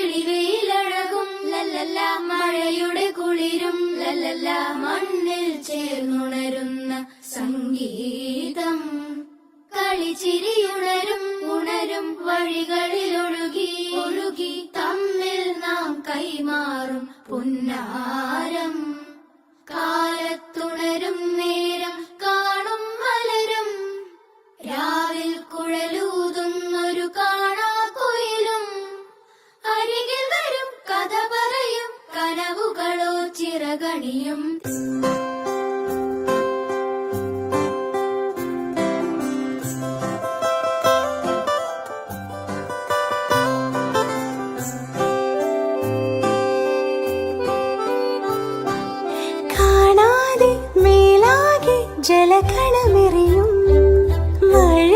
തെളിവെയിലഴകും ലല്ലല്ല, മഴയുടെ കുളിരും ലല്ലല്ല, മണ്ണിൽ ചേർന്നുണരുന്ന സംഗീതം. കളിച്ചിരിയുണരും ഉണരും വഴികളിൽ ഒഴുകി ഒഴുകി തമ്മിൽ നാം കൈമാറും പുന്നാരം. കാലത്തുണരും നേരം കാണും മലരും, രാവിൽ കുഴലൂതുന്നൊരു കാണാക്കുയിലും. അരികിൽ വരും കഥ പറയും കനവുകളോ ചിറകണിയും. ജലകളമെറിയും മഴ